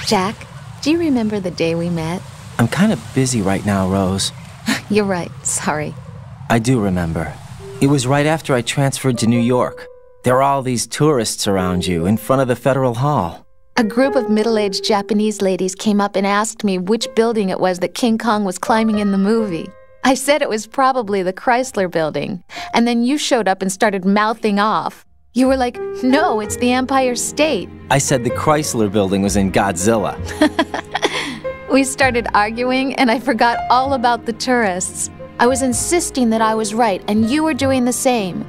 Jack, do you remember the day we met? I'm kind of busy right now, Rose. You're right, sorry. I do remember. It was right after I transferred to New York. There were all these tourists around you in front of the Federal Hall. A group of middle-aged Japanese ladies came up and asked me which building it was that King Kong was climbing in the movie. I said it was probably the Chrysler Building, and then you showed up and started mouthing off. You were like, no, it's the Empire State. I said the Chrysler Building was in Godzilla. We started arguing, and I forgot all about the tourists. I was insisting that I was right, and you were doing the same.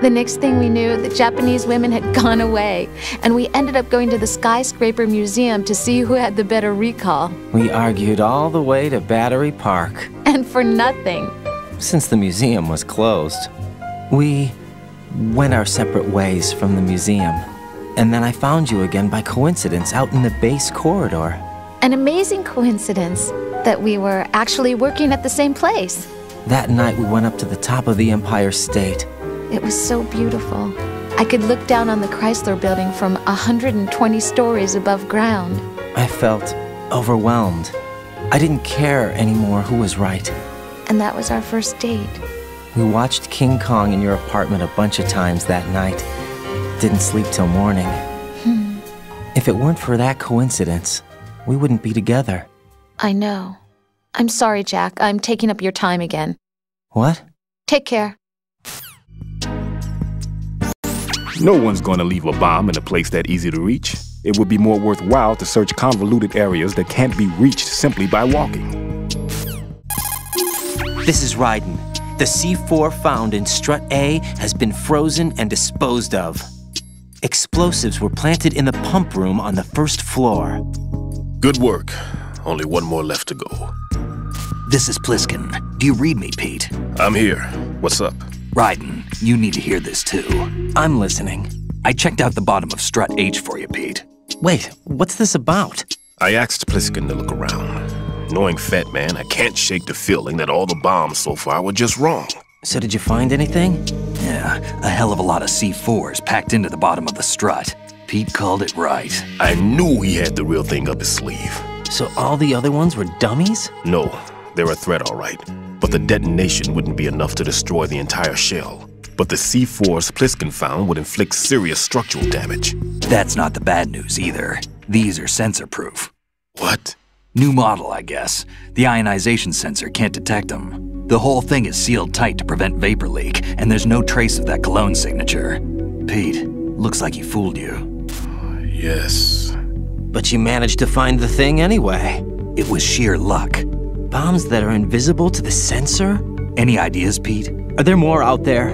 The next thing we knew, the Japanese women had gone away, and we ended up going to the Skyscraper Museum to see who had the better recall. We argued all the way to Battery Park. And for nothing. Since the museum was closed, we went our separate ways from the museum. And then I found you again by coincidence out in the base corridor. An amazing coincidence that we were actually working at the same place. That night we went up to the top of the Empire State. It was so beautiful. I could look down on the Chrysler Building from 120 stories above ground. I felt overwhelmed. I didn't care anymore who was right. And that was our first date. We watched King Kong in your apartment a bunch of times that night. Didn't sleep till morning. If it weren't for that coincidence, we wouldn't be together. I know. I'm sorry, Jack. I'm taking up your time again. What? Take care. No one's going to leave a bomb in a place that easy to reach. It would be more worthwhile to search convoluted areas that can't be reached simply by walking. This is Raiden. The C4 found in Strut A has been frozen and disposed of. Explosives were planted in the pump room on the first floor. Good work. Only one more left to go. This is Pliskin. Do you read me, Pete? I'm here. What's up? Raiden, you need to hear this too. I'm listening. I checked out the bottom of Strut H for you, Pete. Wait, what's this about? I asked Pliskin to look around. Knowing Fat Man, I can't shake the feeling that all the bombs so far were just wrong. So did you find anything? Yeah, a hell of a lot of C4s packed into the bottom of the strut. Pete called it right. I knew he had the real thing up his sleeve. So all the other ones were dummies? No, they're a threat, all right. But the detonation wouldn't be enough to destroy the entire shell. But the C4s Pliskin found would inflict serious structural damage. That's not the bad news either. These are sensor-proof. What? New model, I guess. The ionization sensor can't detect them. The whole thing is sealed tight to prevent vapor leak, and there's no trace of that cologne signature. Pete, looks like he fooled you. Yes. But you managed to find the thing anyway. It was sheer luck. Bombs that are invisible to the sensor? Any ideas, Pete? Are there more out there?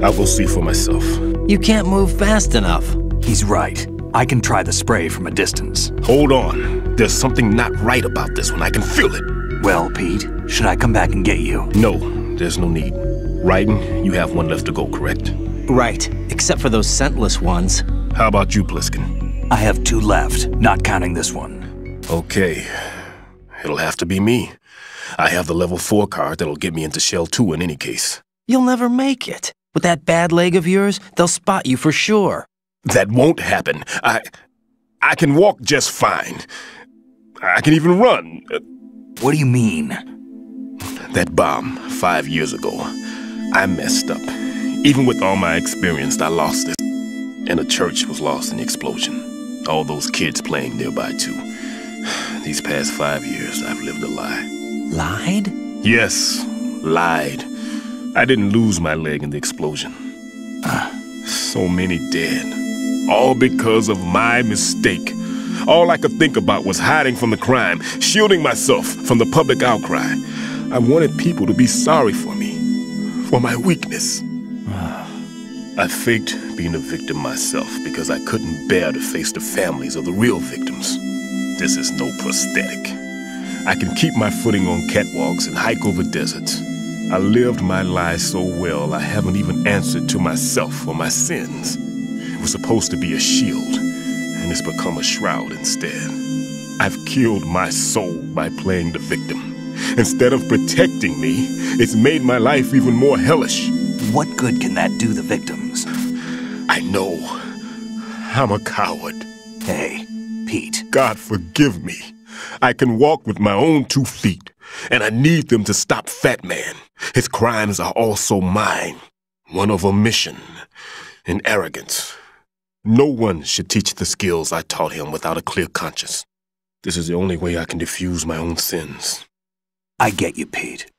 I'll go see for myself. You can't move fast enough. He's right. I can try the spray from a distance. Hold on. There's something not right about this one. I can feel it. Well, Pete, should I come back and get you? No, there's no need. Raiden, you have one left to go, correct? Right, except for those scentless ones. How about you, Pliskin? I have 2 left, not counting this one. Okay. It'll have to be me. I have the level 4 card that'll get me into Shell 2 in any case. You'll never make it. With that bad leg of yours, they'll spot you for sure. That won't happen. I can walk just fine. I can even run. What do you mean? That bomb 5 years ago, I messed up. Even with all my experience, I lost it. And a church was lost in the explosion. All those kids playing nearby too. These past 5 years, I've lived a lie. Lied? Yes, lied. I didn't lose my leg in the explosion. So many dead. All because of my mistake. All I could think about was hiding from the crime, shielding myself from the public outcry. I wanted people to be sorry for me, for my weakness. I faked being a victim myself because I couldn't bear to face the families of the real victims. This is no prosthetic. I can keep my footing on catwalks and hike over deserts. I lived my lie so well I haven't even answered to myself for my sins. It was supposed to be a shield, and it's become a shroud instead. I've killed my soul by playing the victim. Instead of protecting me, it's made my life even more hellish. What good can that do the victims? I know. I'm a coward. Hey, Pete. God forgive me. I can walk with my own 2 feet, and I need them to stop Fat Man. His crimes are also mine. One of omission and arrogance. No one should teach the skills I taught him without a clear conscience. This is the only way I can diffuse my own sins. I get you, Pete.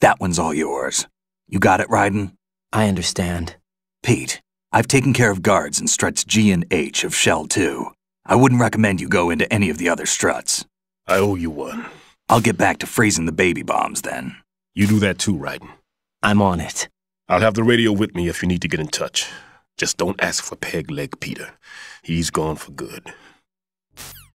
That one's all yours. You got it, Raiden? I understand. Pete, I've taken care of guards in struts G and H of Shell 2. I wouldn't recommend you go into any of the other struts. I owe you one. I'll get back to freezing the baby bombs then. You do that too, Raiden. I'm on it. I'll have the radio with me if you need to get in touch. Just don't ask for Peg Leg Peter. He's gone for good.